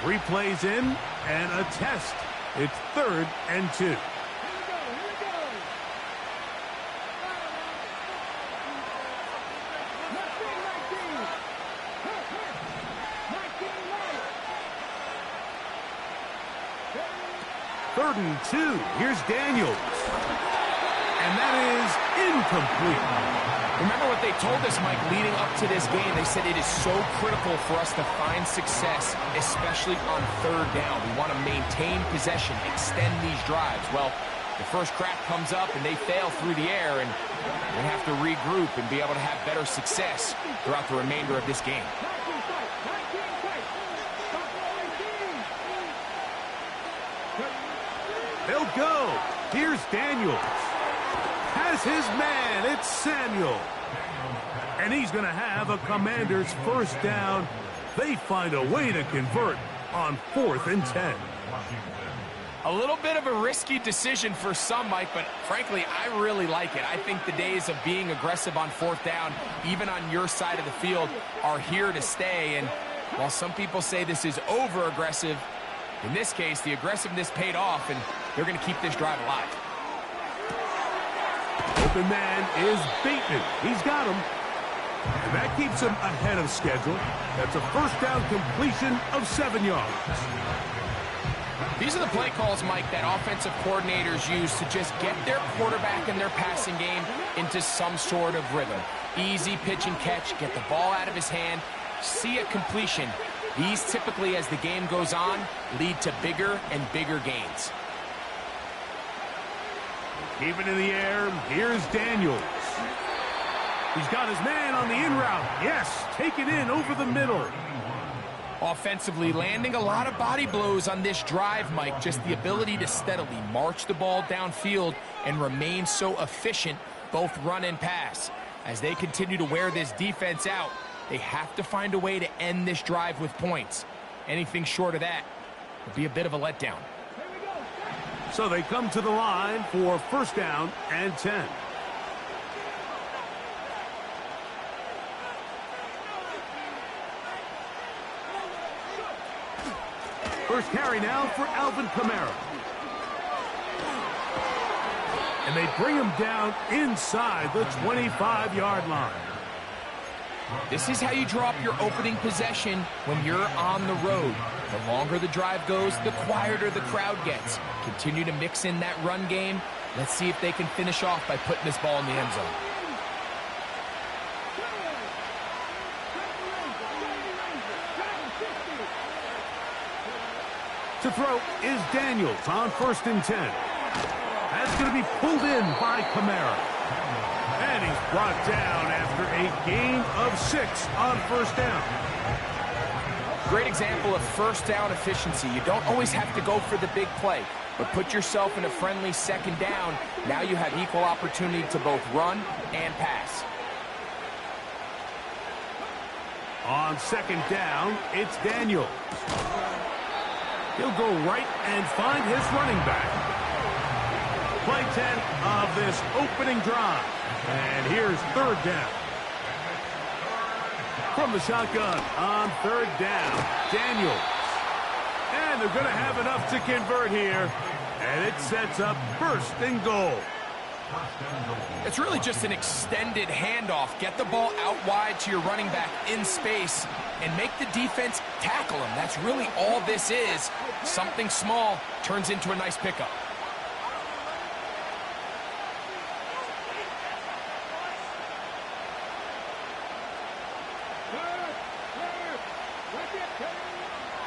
3 plays in and a test. It's 3rd and 2. Third and 2. Here's Daniels. And that is incomplete. Remember what they told us, Mike, leading up to this game. They said it is so critical for us to find success, especially on 3rd down. We want to maintain possession, extend these drives. Well, the first crack comes up and they fail through the air, and we have to regroup and be able to have better success throughout the remainder of this game. They'll go. Here's Daniels. Has his man. It's Samuel. And he's going to have a Commander's 1st down. They find a way to convert on 4th and 10. A little bit of a risky decision for some, Mike, but frankly, I really like it. I think the days of being aggressive on 4th down, even on your side of the field, are here to stay. And while some people say this is over-aggressive, in this case, the aggressiveness paid off, and they're going to keep this drive alive. Open man is Bateman. He's got him. And that keeps him ahead of schedule. That's a 1st down completion of 7 yards. These are the play calls, Mike, that offensive coordinators use to just get their quarterback and their passing game into some sort of rhythm. Easy pitch and catch, get the ball out of his hand, see a completion. These typically, as the game goes on, lead to bigger and bigger gains. Keep it in the air. Here's Daniels. He's got his man on the in route. Yes, take it in over the middle. Offensively, landing a lot of body blows on this drive, Mike. Just the ability to steadily march the ball downfield and remain so efficient, both run and pass. As they continue to wear this defense out, they have to find a way to end this drive with points. Anything short of that would be a bit of a letdown. So they come to the line for 1st down and 10. First carry now for Alvin Kamara. And they bring him down inside the 25-yard line. This is how you draw up your opening possession when you're on the road. The longer the drive goes, the quieter the crowd gets. Continue to mix in that run game. Let's see if they can finish off by putting this ball in the end zone. To throw is Daniels on 1st and 10. That's going to be pulled in by Kamara. And he's brought down after a gain of 6 on 1st down. Great example of 1st down efficiency. You don't always have to go for the big play, but put yourself in a friendly 2nd down. Now you have equal opportunity to both run and pass. On 2nd down, it's Daniels. He'll go right and find his running back. Play 10 of this opening drive. And here's 3rd down. From the shotgun on 3rd down, Daniels. And they're going to have enough to convert here. And it sets up 1st and goal. It's really just an extended handoff. Get the ball out wide to your running back in space and make the defense tackle him. That's really all this is. Something small turns into a nice pickup.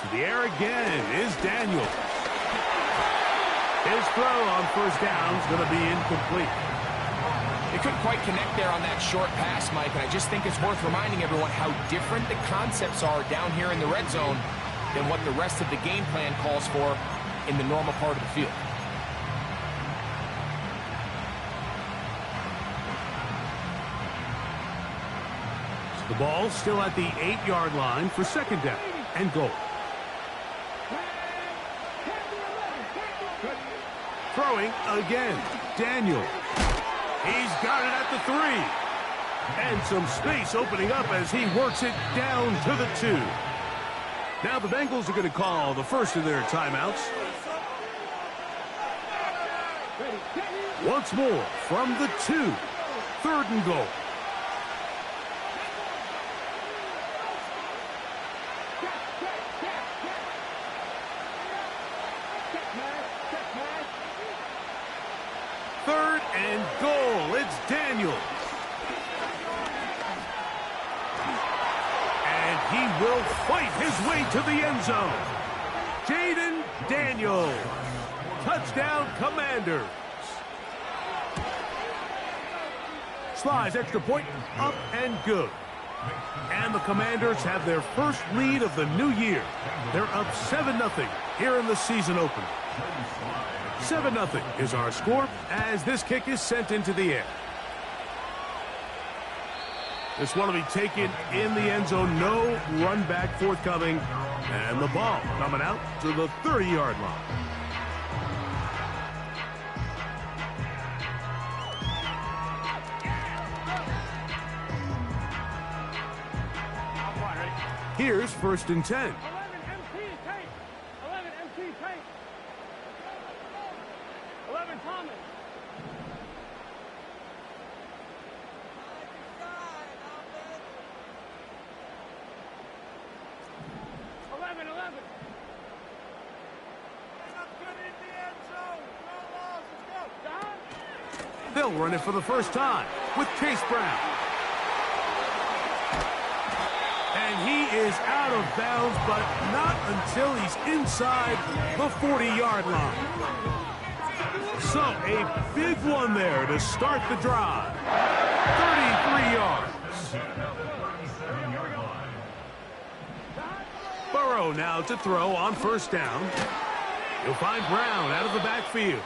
To the air again is Daniels. His throw on 1st down is going to be incomplete. They couldn't quite connect there on that short pass, Mike, and I just think it's worth reminding everyone how different the concepts are down here in the red zone than what the rest of the game plan calls for in the normal part of the field. The ball still at the 8-yard line for 2nd down and goal. Throwing again, Daniel. He's got it at the 3. And some space opening up as he works it down to the 2. Now the Bengals are going to call the first of their timeouts. Once more from the 2. 3rd and goal. Third and goal. It's Daniels. And he will fight his way to the end zone. Jaden Daniels. Touchdown, Commanders. Slides extra point, up and good. And the Commanders have their first lead of the new year. They're up 7-0 here in the season opener. 7-0 is our score as this kick is sent into the air. This one will be taken in the end zone. No run back forthcoming. And the ball coming out to the 30-yard line. Here's 1st and 10. 11 MT tank. 11 MT tank. 11 Thomas. 11. They'll run it for the first time with Chase Brown. And he is out of bounds, but not until he's inside the 40-yard line. So a big one there to start the drive. 33 yards. Burrow now to throw on 1st down. He'll find Brown out of the backfield.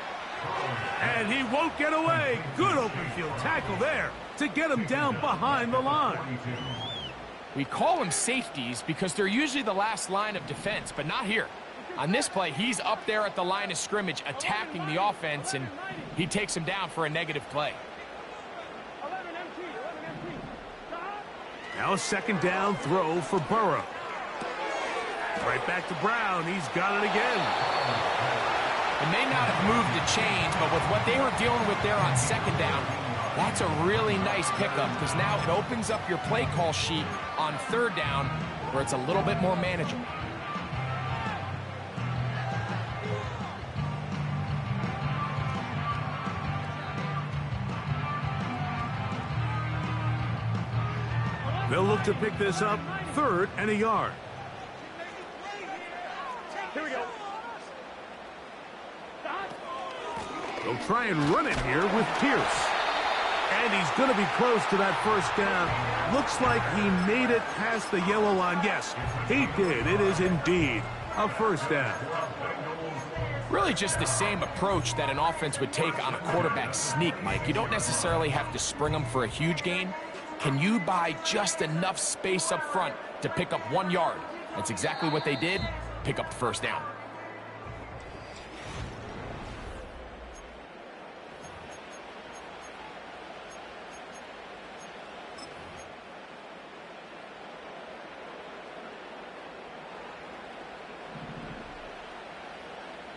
And he won't get away. Good open field tackle there to get him down behind the line. We call them safeties because they're usually the last line of defense, but not here. On this play, he's up there at the line of scrimmage attacking the offense, and he takes him down for a negative play. 11 MT. Now a 2nd down throw for Burrow. Right back to Brown. He's got it again. It may not have moved the change, but with what they were dealing with there on 2nd down, that's a really nice pickup because now it opens up your play call sheet on 3rd down where it's a little bit more manageable. They'll look to pick this up 3rd and a yard. Here we go. They'll try and run it here with Pierce. And he's going to be close to that 1st down. Looks like he made it past the yellow line. Yes, he did. It is indeed a 1st down. Really just the same approach that an offense would take on a quarterback sneak, Mike. You don't necessarily have to spring them for a huge gain. Can you buy just enough space up front to pick up 1 yard? That's exactly what they did. Pick up the 1st down.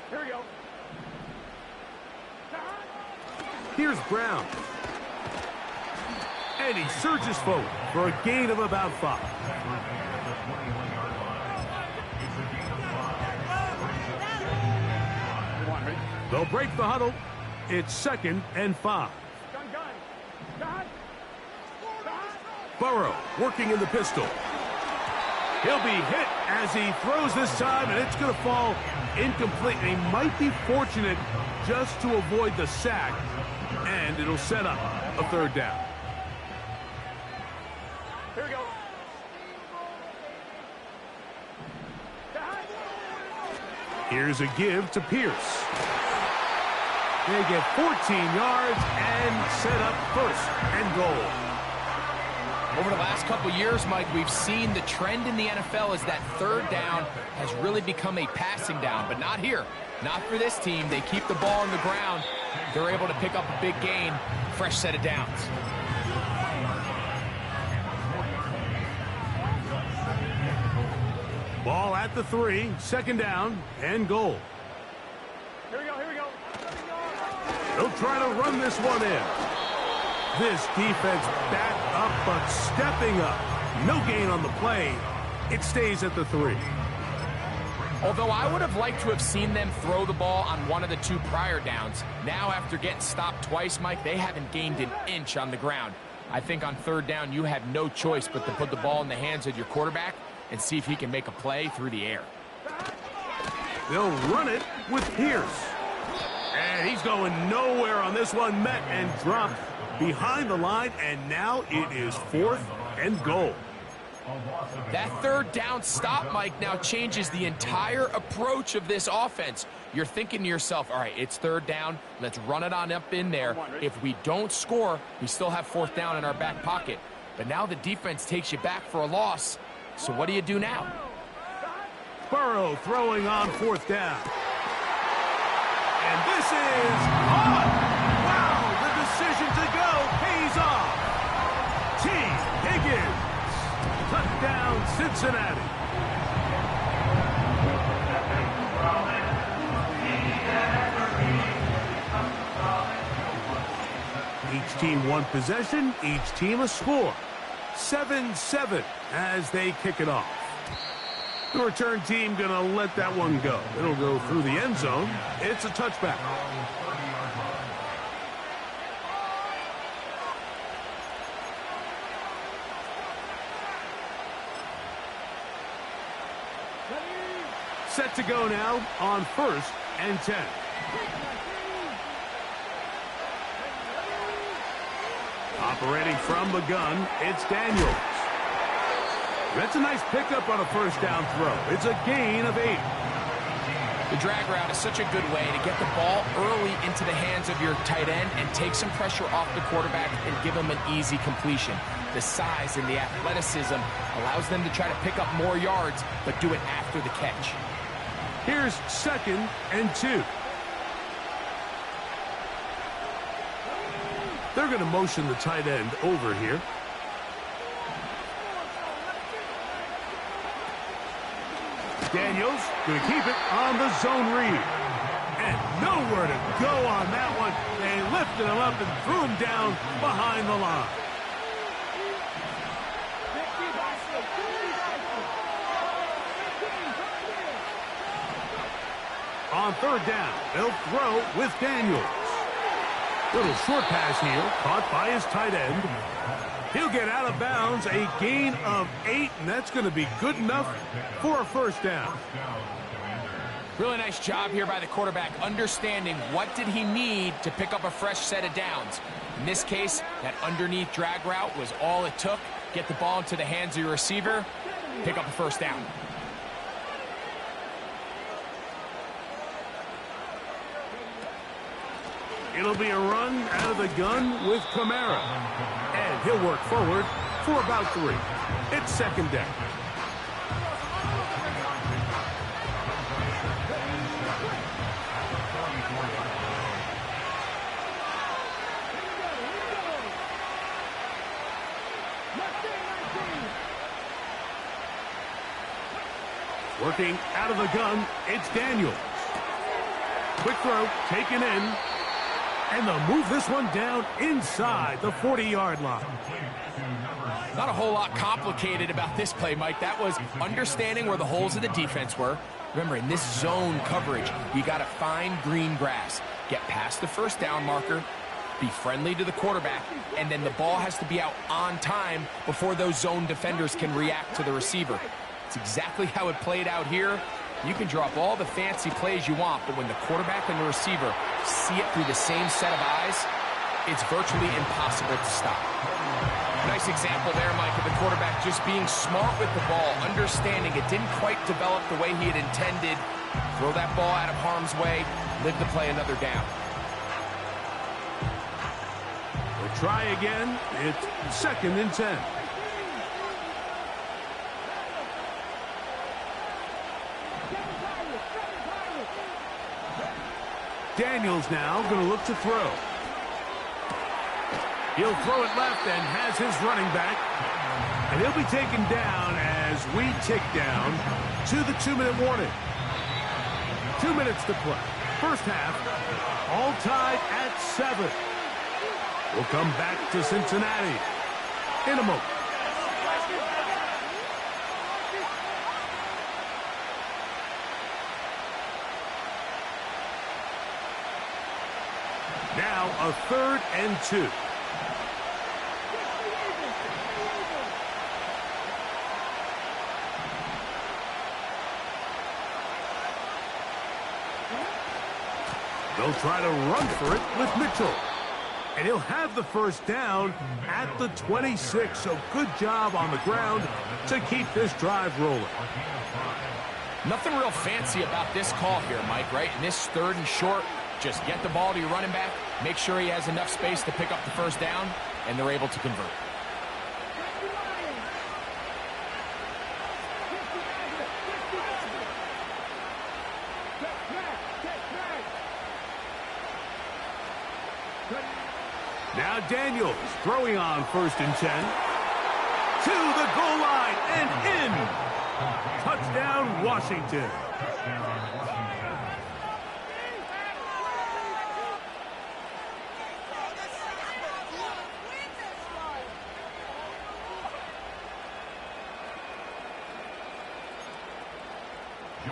Here we go. Here's Brown. And he surges forward for a gain of about 5. They'll break the huddle. It's 2nd and 5. Gun. Burrow working in the pistol. He'll be hit as he throws this time, and it's going to fall incomplete. He might be fortunate just to avoid the sack, and it'll set up a 3rd down. Here we go. Here's a give to Pierce. They get 14 yards and set up 1st and goal. Over the last couple years, Mike, we've seen the trend in the NFL is that 3rd down has really become a passing down, but not here. Not for this team. They keep the ball on the ground. They're able to pick up a big gain. Fresh set of downs. Ball at the 3, second down and goal. Here we go, here we go. They'll try to run this one in. This defense back up, but stepping up. No gain on the play. It stays at the 3. Although I would have liked to have seen them throw the ball on one of the 2 prior downs, now after getting stopped twice, Mike, they haven't gained an inch on the ground. I think on 3rd down, you have no choice but to put the ball in the hands of your quarterback and see if he can make a play through the air. They'll run it with Pierce. And he's going nowhere on this one. Met and dropped behind the line, and now it is 4th and goal. That 3rd down stop, Mike, now changes the entire approach of this offense. You're thinking to yourself, all right, it's 3rd down. Let's run it on up in there. If we don't score, we still have 4th down in our back pocket. But now the defense takes you back for a loss. So what do you do now? Burrow throwing on 4th down. And this is on. Wow, the decision to go pays off. T. Higgins. Touchdown, Cincinnati. Each team one possession, each team a score. 7-7 as they kick it off. The return team going to let that one go. It'll go through the end zone. It's a touchback. Set to go now on 1st and 10. Operating from the gun, it's Daniels. That's a nice pickup on a 1st down throw. It's a gain of 8. The drag route is such a good way to get the ball early into the hands of your tight end and take some pressure off the quarterback and give him an easy completion. The size and the athleticism allows them to try to pick up more yards, but do it after the catch. Here's 2nd and 2. They're going to motion the tight end over here. Daniels going to keep it on the zone read. And nowhere to go on that one. They lifted him up and threw him down behind the line. On 3rd down, they'll throw with Daniels. Little short pass here, caught by his tight end. He'll get out of bounds, a gain of 8, and that's going to be good enough for a 1st down. Really nice job here by the quarterback, understanding what did he need to pick up a fresh set of downs. In this case, that underneath drag route was all it took. Get the ball into the hands of your receiver, pick up a 1st down. It'll be a run out of the gun with Kamara. And he'll work forward for about 3. It's 2nd down. Working out of the gun, it's Daniels. Quick throw, taken in. And they'll move this one down inside the 40-yard line. Not a whole lot complicated about this play, Mike. That was understanding where the holes of the defense were. Remember, in this zone coverage, you got to find green grass. Get past the 1st down marker, be friendly to the quarterback, and then the ball has to be out on time before those zone defenders can react to the receiver. It's exactly how it played out here. You can draw up all the fancy plays you want, but when the quarterback and the receiver see it through the same set of eyes, it's virtually impossible to stop. Nice example there, Mike, of the quarterback just being smart with the ball, understanding it didn't quite develop the way he had intended. Throw that ball out of harm's way, live to play another down. We'll try again. It's 2nd and 10. Daniels now going to look to throw. He'll throw it left and has his running back. And he'll be taken down at as we tick down to the 2-minute warning. 2 minutes to play. First half, all tied at 7. We'll come back to Cincinnati in a moment. Now a 3rd and 2. They'll try to run for it with Mitchell. And he'll have the first down at the 26. So good job on the ground to keep this drive rolling. Nothing real fancy about this call here, Mike, right? In this 3rd and short, just get the ball to your running back, make sure he has enough space to pick up the first down, and they're able to convert. Now Daniels throwing on 1st and 10. To the goal line and in. Touchdown, Washington.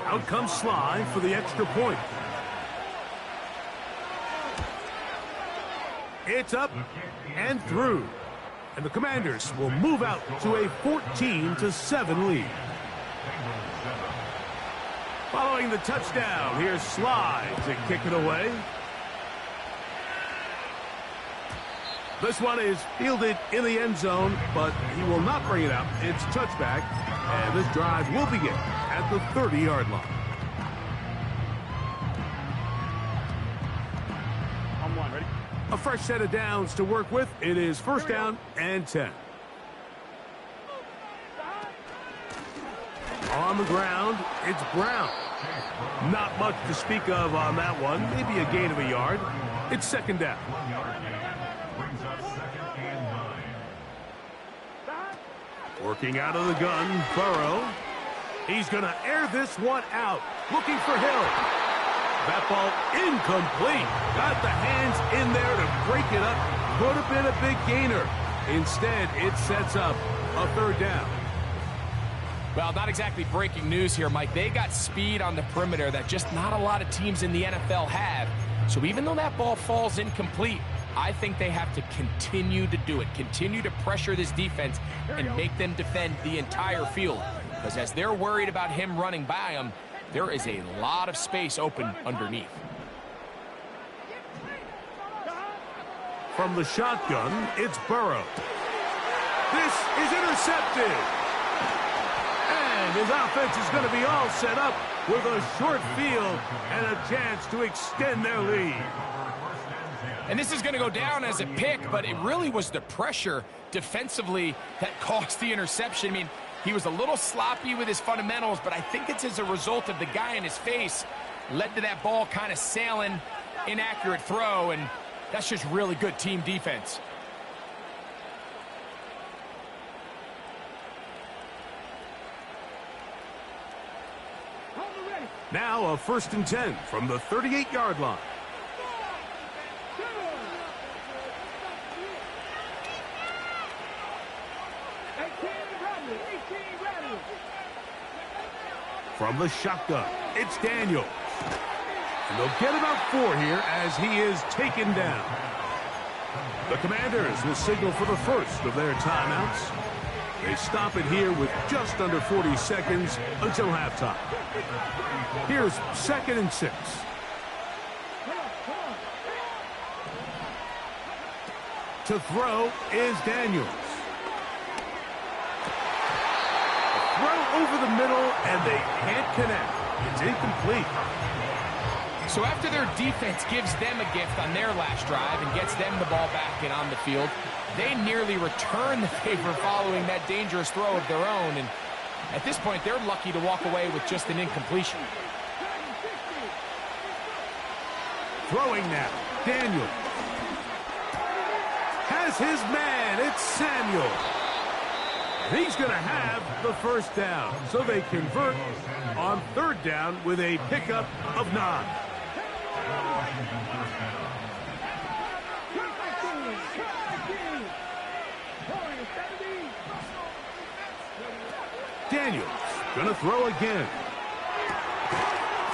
Out comes Sly for the extra point. It's up and through. And the Commanders will move out to a 14-7 lead. Following the touchdown, here's Sly to kick it away. This one is fielded in the end zone, but he will not bring it out. It's touchback, and this drive will begin at the 30-yard line. On 1, ready? A fresh set of downs to work with. It is 1st down and 10. On the ground, it's Brown. Not much to speak of on that one. Maybe a gain of a yard. It's 2nd down. Working out of the gun, Burrow. He's going to air this one out. Looking for Hill. That ball incomplete. Got the hands in there to break it up. Could have been a big gainer. Instead, it sets up a 3rd down. Well, not exactly breaking news here, Mike. They got speed on the perimeter that just not a lot of teams in the NFL have. So even though that ball falls incomplete, I think they have to continue to do it. Continue to pressure this defense and make them defend the entire field. Because as they're worried about him running by them, there is a lot of space open underneath. From the shotgun, it's Burrow. This is intercepted. And his offense is going to be all set up with a short field and a chance to extend their lead. And this is going to go down as a pick, but it really was the pressure defensively that caused the interception. I mean, he was a little sloppy with his fundamentals, but I think it's as a result of the guy in his face led to that ball kind of sailing, inaccurate throw, and that's just really good team defense. Now a 1st and 10 from the 38-yard line. From the shotgun, it's Daniels. And they'll get about 4 here as he is taken down. The Commanders will signal for the first of their timeouts. They stop it here with just under 40 seconds until halftime. Here's 2nd and 6. To throw is Daniels. Throw over the middle, and they can't connect. It's incomplete. So after their defense gives them a gift on their last drive and gets them the ball back and on the field, they nearly return the favor following that dangerous throw of their own. And at this point, they're lucky to walk away with just an incompletion. Throwing now, Daniels. Has his man, it's Samuel. He's going to have the first down. So they convert on third down with a pickup of 9. Daniels going to throw again.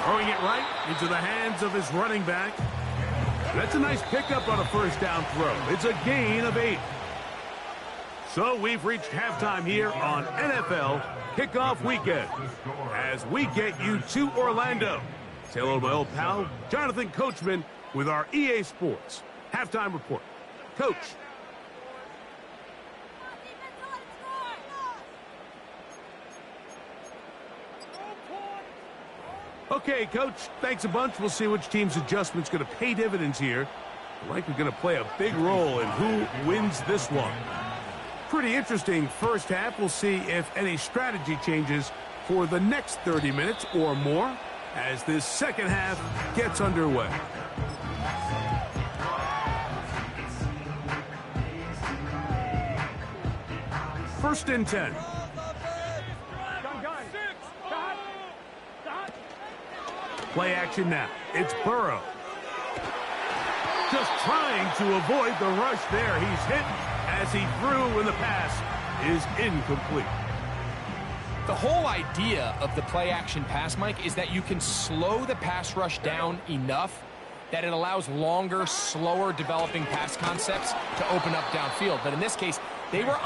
Throwing it right into the hands of his running back. That's a nice pickup on a first down throw. It's a gain of 8. So we've reached halftime here on NFL Kickoff Weekend as we get you to Orlando. Say hello to my old pal, Jonathan Coachman, with our EA Sports Halftime Report. Coach. Okay, Coach, thanks a bunch. We'll see which team's adjustment's going to pay dividends here. Likely going to play a big role in who wins this one. Pretty interesting first half. We'll see if any strategy changes for the next 30 minutes or more as this second half gets underway. First and 10. Play action now. It's Burrow. Just trying to avoid the rush there. He's hit as he threw when the pass is incomplete. The whole idea of the play action pass, Mike, is that you can slow the pass rush down enough that it allows longer, slower developing pass concepts to open up downfield. But in this case, they were...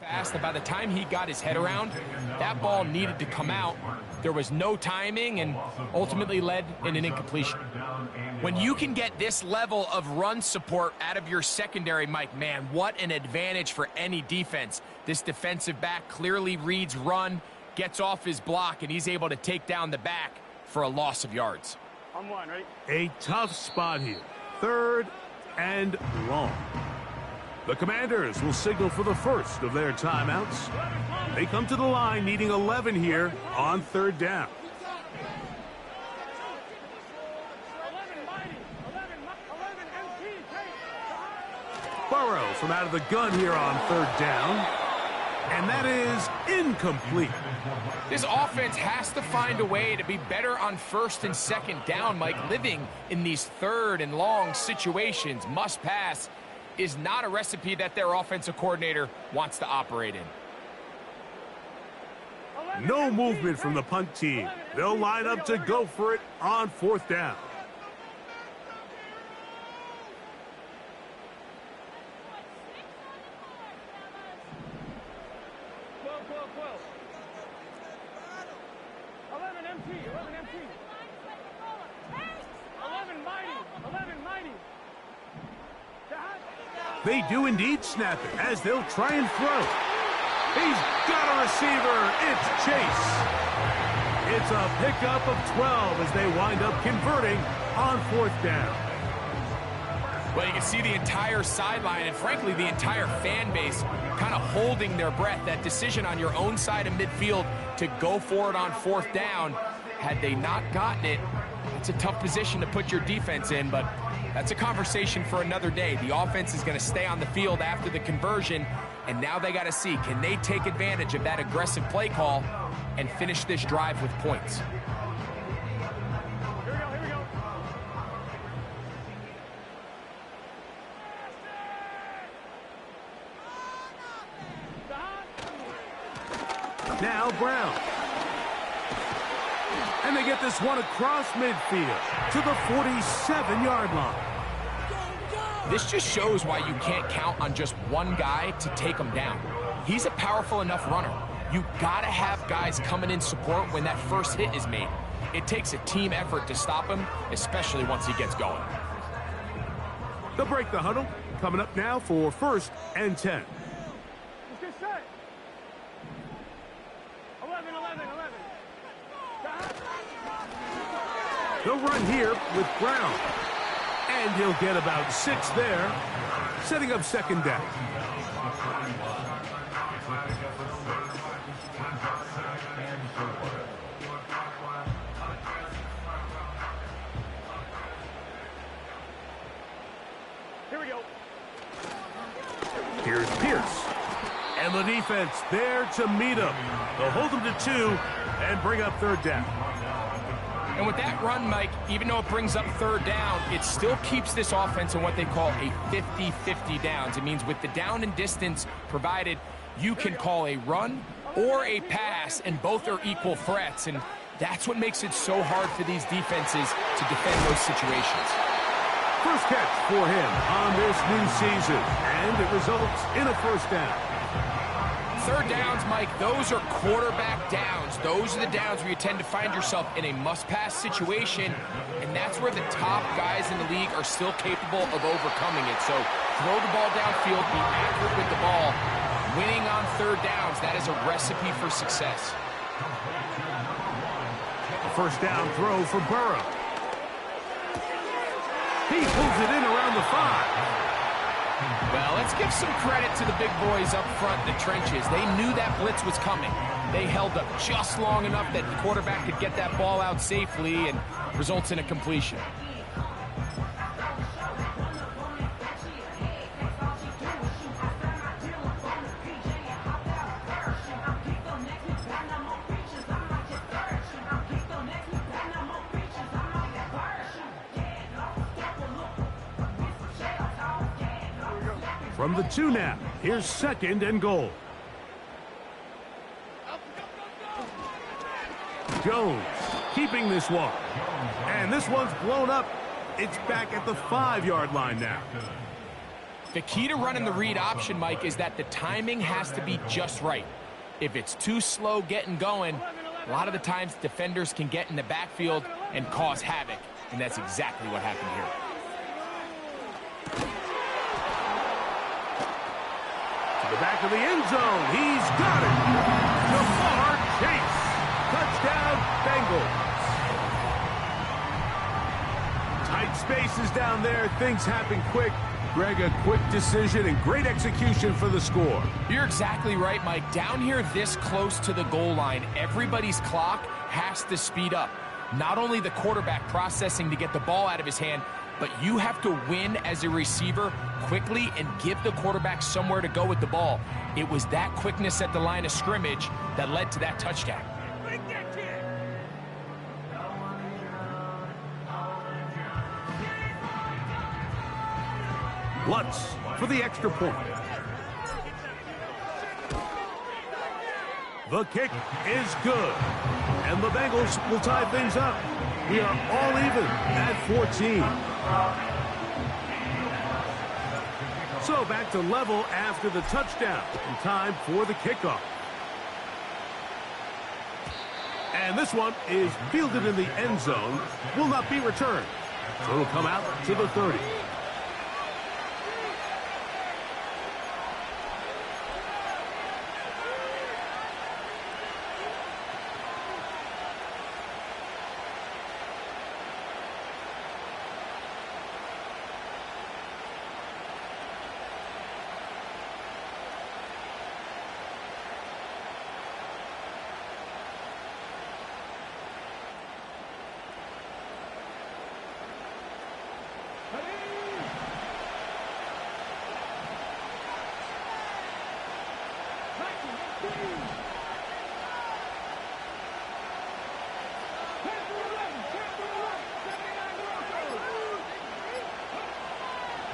fast that by the time he got his head around, that ball needed to come out. There was no timing and ultimately led in an incompletion. When you can get this level of run support out of your secondary, Mike, man, what an advantage for any defense. This defensive back clearly reads run, gets off his block, and he's able to take down the back for a loss of yards. On one, right? A tough spot here. Third and long. The Commanders will signal for the first of their timeouts. They come to the line needing 11 here on third down. Burrow from out of the gun here on third down. And that is incomplete. This offense has to find a way to be better on first and second down, Mike. Living in these third and long situations, must pass, is not a recipe that their offensive coordinator wants to operate in. No movement from the punt team. They'll line up to go for it on fourth down. They do indeed snap it as they'll try and throw. He's got a receiver. It's Chase. It's a pickup of 12 as they wind up converting on fourth down. Well, you can see the entire sideline and, frankly, the entire fan base kind of holding their breath. That decision on your own side of midfield to go for it on fourth down, had they not gotten it, it's a tough position to put your defense in, but that's a conversation for another day. The offense is going to stay on the field after the conversion, and now they got to see, can they take advantage of that aggressive play call and finish this drive with points? Now Brown. And they get this one across midfield to the 47-yard line. This just shows why you can't count on just one guy to take him down. He's a powerful enough runner. You gotta have guys coming in support when that first hit is made. It takes a team effort to stop him, especially once he gets going. They'll break the huddle. Coming up now for first and 10. Let's get set. 11 They'll run here with Brown. And he'll get about 6 there, setting up second down. Here we go. Here's Pierce. And the defense there to meet him. They'll hold him to 2 and bring up third down. And with that run, Mike, even though it brings up third down, it still keeps this offense in what they call a 50-50 downs. It means with the down and distance provided, you can call a run or a pass, and both are equal threats. And that's what makes it so hard for these defenses to defend those situations. First catch for him on this new season, and it results in a first down. Third downs, Mike, those are quarterback downs. Those are the downs where you tend to find yourself in a must-pass situation, and that's where the top guys in the league are still capable of overcoming it. So throw the ball downfield, be accurate with the ball. Winning on third downs, that is a recipe for success. A first down throw for Burrow. He pulls it in around the 5. Well, let's give some credit to the big boys up front in the trenches. They knew that blitz was coming. They held up just long enough that the quarterback could get that ball out safely, and results in a completion. From the 2 now, here's second and goal. Jones keeping this one. And this one's blown up. It's back at the 5-yard line now. The key to running the read option, Mike, is that the timing has to be just right. If it's too slow getting going, a lot of the times defenders can get in the backfield and cause havoc. And that's exactly what happened here. The back of the end zone. He's got it. Jamar Chase. Touchdown, Bengals. Tight spaces down there. Things happen quick. Greg, a quick decision and great execution for the score. You're exactly right, Mike. Down here this close to the goal line, everybody's clock has to speed up. Not only the quarterback processing to get the ball out of his hand, but you have to win as a receiver quickly and give the quarterback somewhere to go with the ball. It was that quickness at the line of scrimmage that led to that touchdown. Lutz for the extra point. The kick is good. And the Bengals will tie things up. We are all even at 14. So back to level after the touchdown. And time for the kickoff. And this one is fielded in the end zone. Will not be returned. So it'll come out to the 30.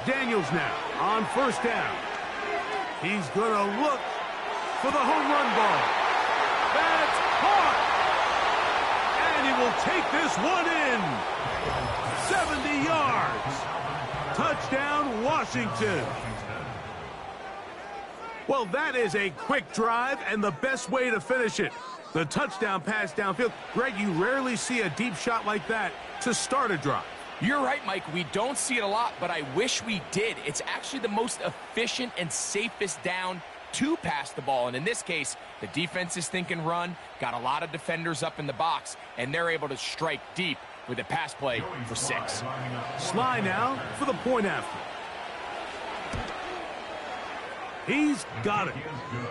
Daniels now on first down. He's going to look for the home run ball. That's caught. And he will take this one in. 70 yards. Touchdown, Washington. Well, that is a quick drive and the best way to finish it. The touchdown pass downfield. Greg, you rarely see a deep shot like that to start a drive. You're right, Mike. We don't see it a lot, but I wish we did. It's actually the most efficient and safest down to pass the ball. And in this case, the defense is thinking run, got a lot of defenders up in the box, and they're able to strike deep with a pass play for 6. Sly now for the point after. He's got it.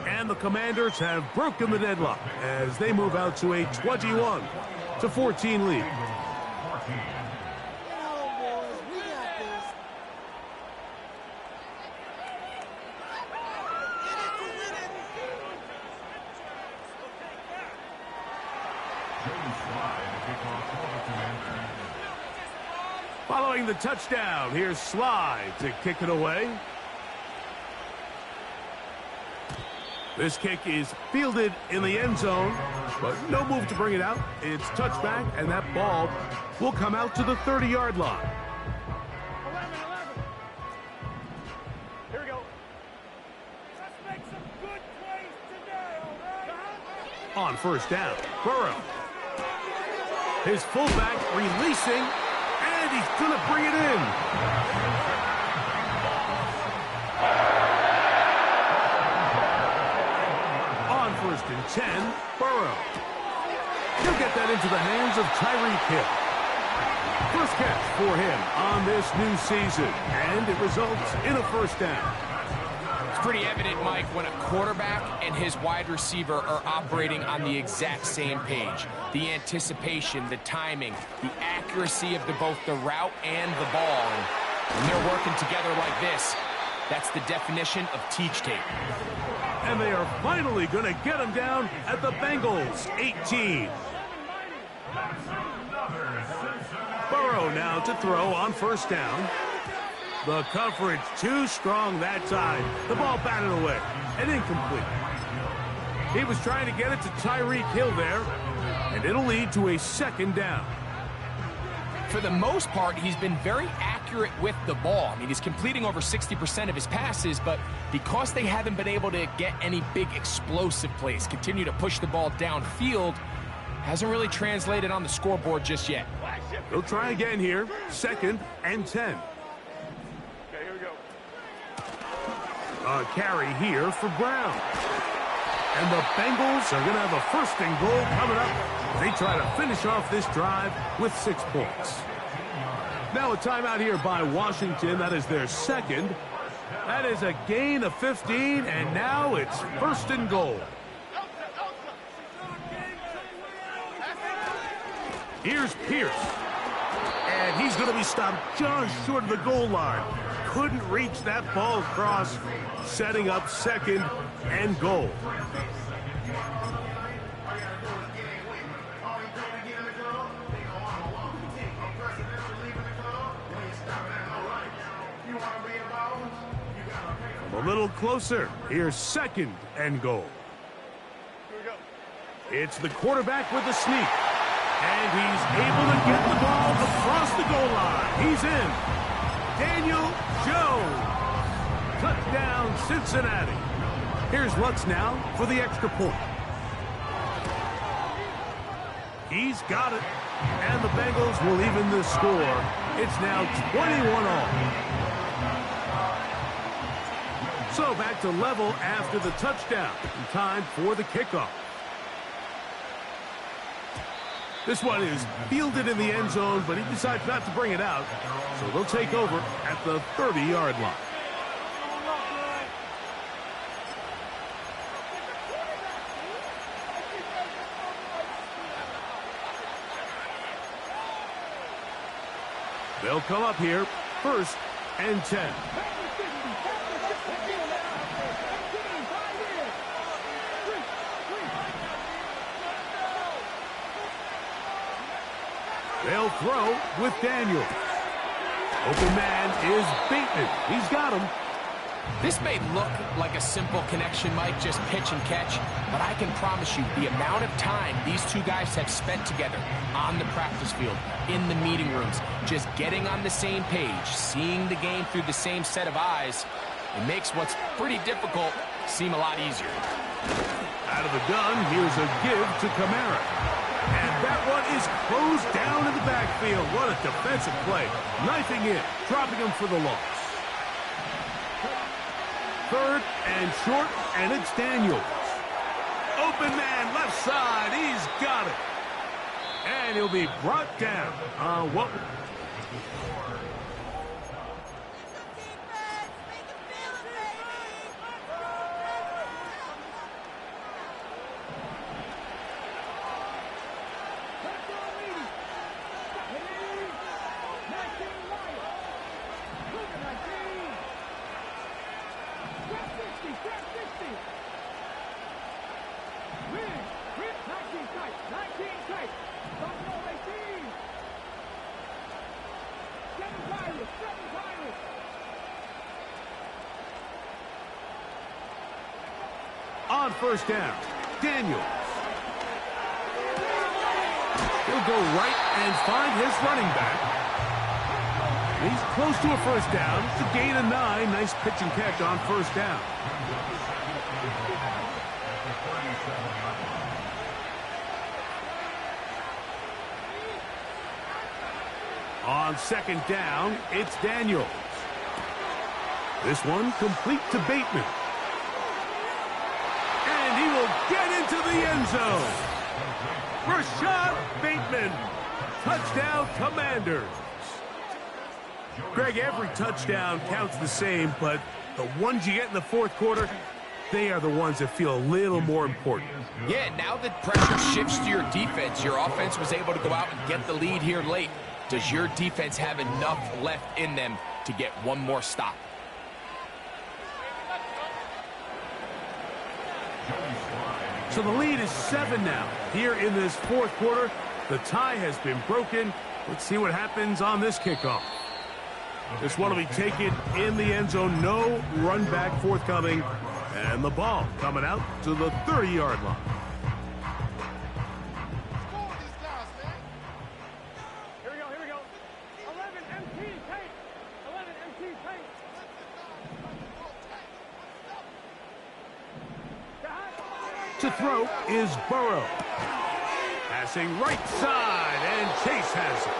And the Commanders have broken the deadlock as they move out to a 21-14 lead. Following the touchdown, here's Sly to kick it away. This kick is fielded in the end zone, but no move to bring it out. It's touchback, and that ball will come out to the 30-yard line. 11. Here we go. Let's make some good plays today, all right? On first down, Burrow. His fullback releasing, and he's going to bring it in. First and 10, Burrow. He'll get that into the hands of Tyreek Hill. First catch for him on this new season, and it results in a first down. It's pretty evident, Mike, when a quarterback and his wide receiver are operating on the exact same page. The anticipation, the timing, the accuracy of both the route and the ball. And when they're working together like this, that's the definition of teach tape. And they are finally going to get him down at the Bengals 18. Burrow now to throw on first down. The coverage too strong that time. The ball batted away and incomplete. He was trying to get it to Tyreek Hill there, and it'll lead to a second down. For the most part, he's been very accurate with the ball. I mean, he's completing over 60% of his passes, but because they haven't been able to get any big explosive plays, continue to push the ball downfield, hasn't really translated on the scoreboard just yet. They'll try again here, 2nd and 10. Okay, here we go. A carry here for Brown. And the Bengals are going to have a first and goal coming up. They try to finish off this drive with 6 points. Now a timeout here by Washington. That is their second. That is a gain of 15, and now it's first and goal. Here's Pierce. And he's going to be stopped just short of the goal line. Couldn't reach that ball across, setting up 2nd and goal. A little closer. Here's 2nd and goal. Here we go. It's the quarterback with the sneak. And he's able to get the ball across the goal line. He's in. Daniel Jones. Touchdown, Cincinnati. Here's Lutz now for the extra point. He's got it. And the Bengals will even the score. It's now 21-all. So back to level after the touchdown. In time for the kickoff. This one is fielded in the end zone, but he decides not to bring it out. So they'll take over at the 30-yard line. They'll come up here, 1st and 10. They'll throw with Daniel. Open man is Bateman. He's got him. This may look like a simple connection, Mike, just pitch and catch, but I can promise you the amount of time these two guys have spent together on the practice field, in the meeting rooms, just getting on the same page, seeing the game through the same set of eyes, it makes what's pretty difficult seem a lot easier. Out of the gun, here's a give to Kamara. And that one is closed down in the backfield. What a defensive play. Knifing in, dropping him for the loss. 3rd and short, and it's Daniels. Open man, left side. He's got it. And he'll be brought down. What? On first down, Daniels. He'll go right and find his running back. He's close to a first down. It's a gain of 9. Nice pitch and catch on first down. On second down, it's Daniels. This one complete to Bateman. And he will get into the end zone. Rashad Bateman. Touchdown, Commanders. Greg, every touchdown counts the same, but the ones you get in the fourth quarter, they are the ones that feel a little more important. Yeah, now that pressure shifts to your defense, your offense was able to go out and get the lead here late. Does your defense have enough left in them to get one more stop? So the lead is 7 now. Here in this fourth quarter, the tie has been broken. Let's see what happens on this kickoff. This one will be taken in the end zone. No run back forthcoming. And the ball coming out to the 30-yard line. Here we go. 11 MT tank. 11 MT tank. To throw is Burrow. Passing right side, and Chase has it.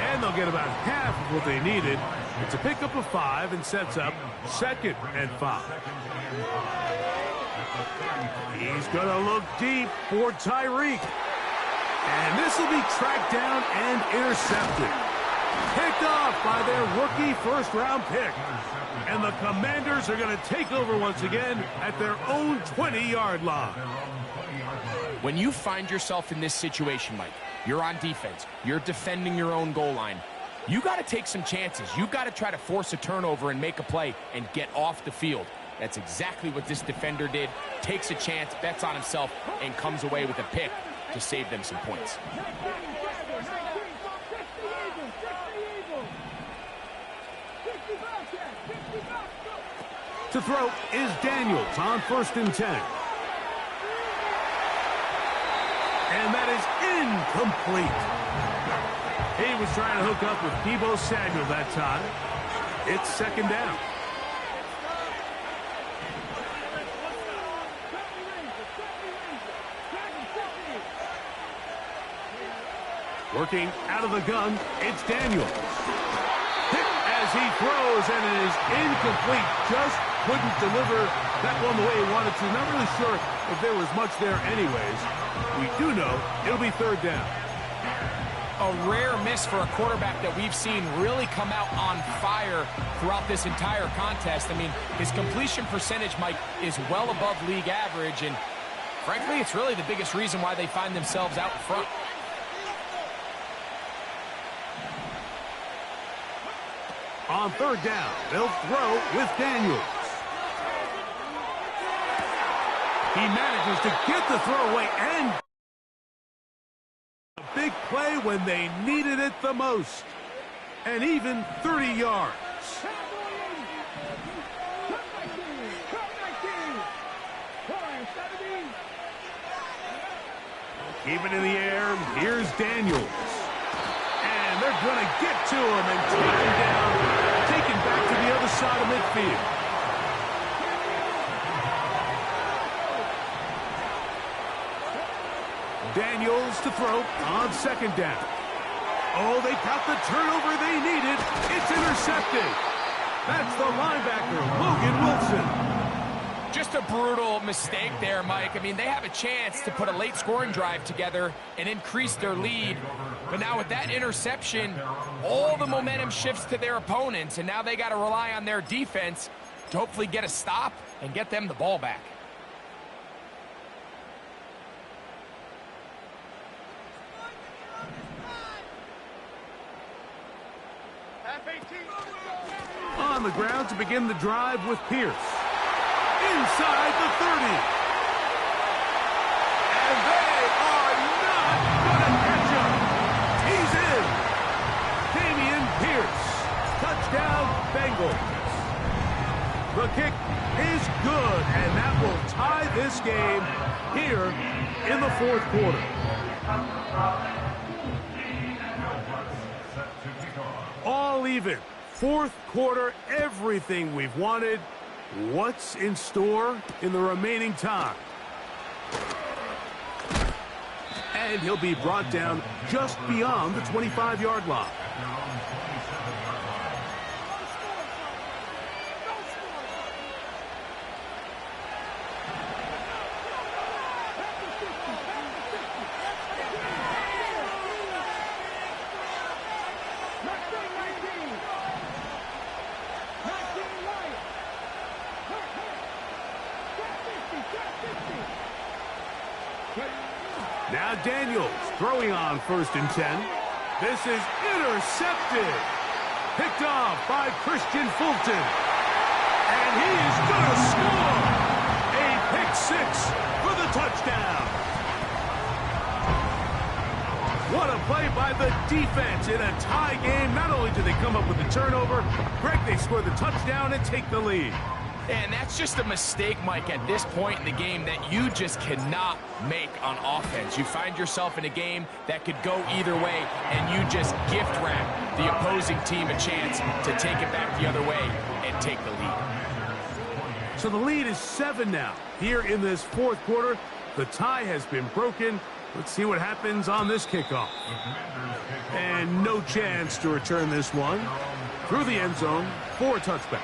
And they'll get about half of what they needed. It's a pickup of 5 and sets up 2nd and 5. He's going to look deep for Tyreek. And this will be tracked down and intercepted. Picked off by their rookie first-round pick. And the Commanders are going to take over once again at their own 20-yard line. When you find yourself in this situation, Mike, you're on defense, you're defending your own goal line, you got to take some chances. You got to try to force a turnover and make a play and get off the field. That's exactly what this defender did. Takes a chance, bets on himself, and comes away with a pick to save them some points. To throw is Daniels on 1st and 10. And that is incomplete. He was trying to hook up with Deebo Samuel that time. It's 2nd down. Working out of the gun, it's Daniels. Hit as he throws, and it is incomplete. Just couldn't deliver that one the way he wanted to. Not really sure if there was much there anyways. We do know it'll be 3rd down. A rare miss for a quarterback that we've seen really come out on fire throughout this entire contest. I mean, his completion percentage, Mike, is well above league average, and frankly, it's really the biggest reason why they find themselves out in front. On 3rd down, they'll throw with Daniels. He manages to get the throw away and a big play when they needed it the most. And even 30 yards. Keep it in the air. Here's Daniels. And they're going to get to him and take him down, taken back to the other side of midfield. Daniels to throw on 2nd down. Oh, they got the turnover they needed. It's intercepted. That's the linebacker, Logan Wilson. Just a brutal mistake there, Mike. I mean, they have a chance to put a late scoring drive together and increase their lead. But now with that interception, all the momentum shifts to their opponents, and now they got to rely on their defense to hopefully get a stop and get them the ball back. On the ground to begin the drive with Pierce. Inside the 30. And they are not going to catch him. He's in. Damian Pierce. Touchdown, Bengals. The kick is good, and that will tie this game here in the fourth quarter. All even. Fourth quarter, everything we've wanted. What's in store in the remaining time? And he'll be brought down just beyond the 25-yard line. Now Daniels throwing on 1st and 10. This is intercepted. Picked off by Christian Fulton. And he's going to score. A pick six for the touchdown. What a play by the defense in a tie game. Not only do they come up with the turnover, Greg, they score the touchdown and take the lead. And that's just a mistake, Mike, at this point in the game that you just cannot make on offense. You find yourself in a game that could go either way, and you just gift wrap the opposing team a chance to take it back the other way and take the lead. So the lead is 7 now. Here in this fourth quarter, the tie has been broken. Let's see what happens on this kickoff. And no chance to return this one. Through the end zone for a touchback.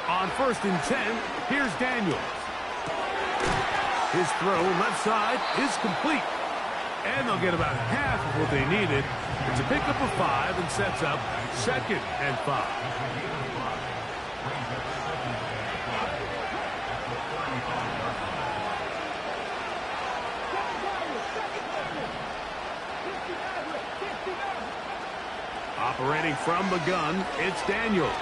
On 1st and 10, here's Daniels. His throw left side is complete. And they'll get about half of what they needed. It's a pickup of 5 and sets up 2nd and 5. Operating from the gun, it's Daniels.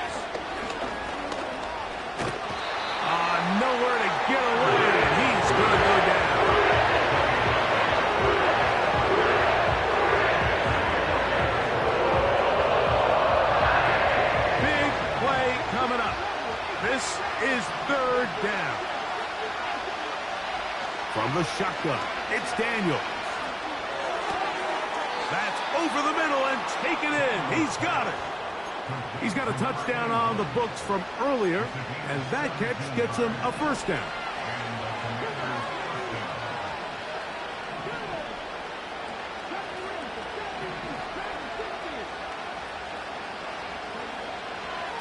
Nowhere to get away, and he's going to go down. Big play coming up. This is 3rd down. From the shotgun, it's Daniels. That's over the middle and taken in. He's got it. He's got a touchdown on the books from earlier, and that catch gets him a 1st down.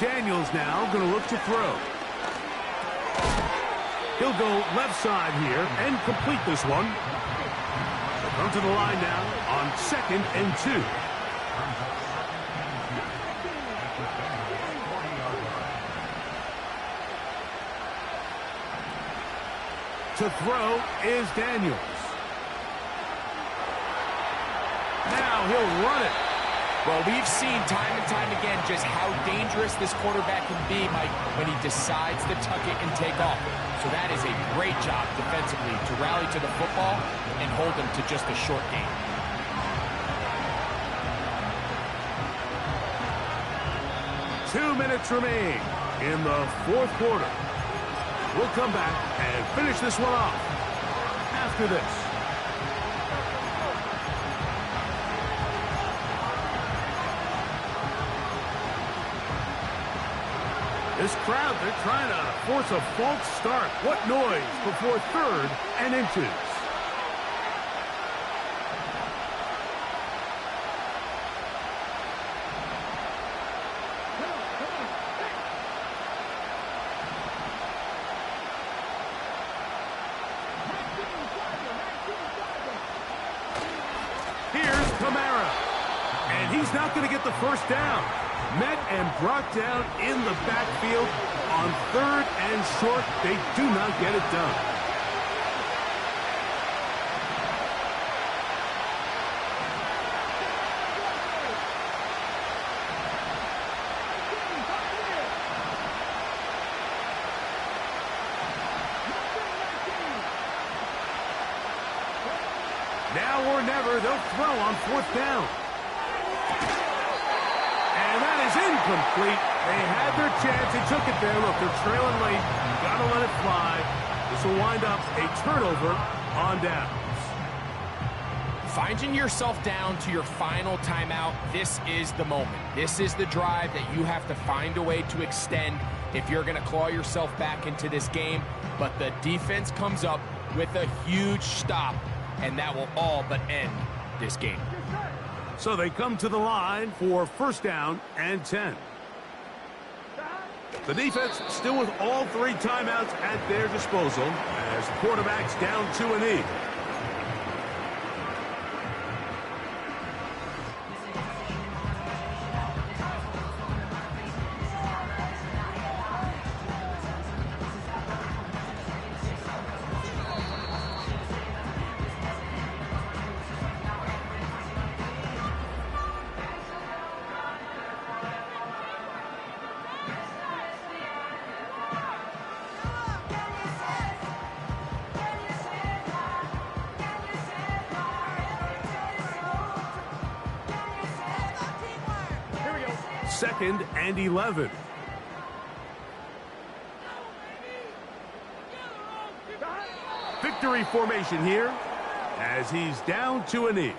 Daniels now going to look to throw. He'll go left side here and complete this one. They'll come to the line now on 2nd and 2. To throw is Daniels. Now he'll run it. Well, we've seen time and time again just how dangerous this quarterback can be, Mike, when he decides to tuck it and take off. So that is a great job defensively to rally to the football and hold him to just a short gain. Two minutes remain in the fourth quarter. We'll come back and finish this one off after this. This crowd, they're trying to force a false start. What noise before 3rd and inches. Here's Kamara. And he's not going to get the first down. Met and brought down in the backfield on 3rd and short. They do not get it done. Now or never, they'll throw on 4th down. And that is incomplete. They had their chance. They took it there. Look, they're trailing late. Got to let it fly. This will wind up a turnover on downs. Finding yourself down to your final timeout, this is the moment. This is the drive that you have to find a way to extend if you're going to claw yourself back into this game. But the defense comes up with a huge stop, and that will all but end this game. So they come to the line for 1st down and 10. The defense still with all 3 timeouts at their disposal as the quarterback's down to a knee. Second and 11. Victory formation here as he's down to a knee.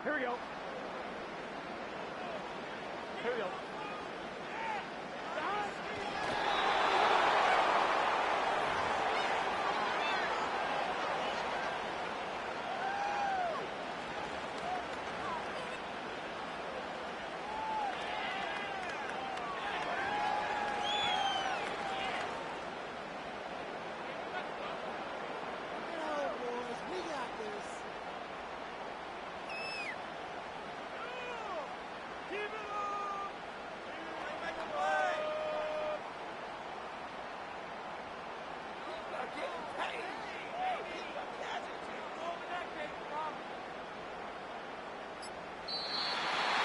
Here we go. Here we go.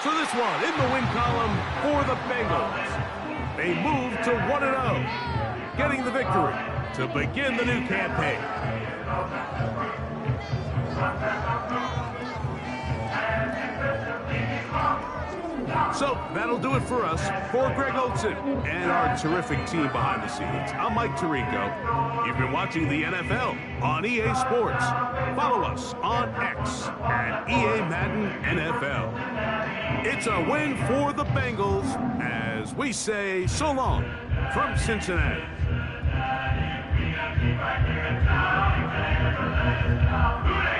So this one in the win column for the Bengals. They move to 1-0, getting the victory to begin the new campaign. So that'll do it for us. For Greg Olson and our terrific team behind the scenes, I'm Mike Tirico. You've been watching the NFL on EA Sports. Follow us on X at EA Madden NFL. It's a win for the Bengals as we say so long from Cincinnati. Who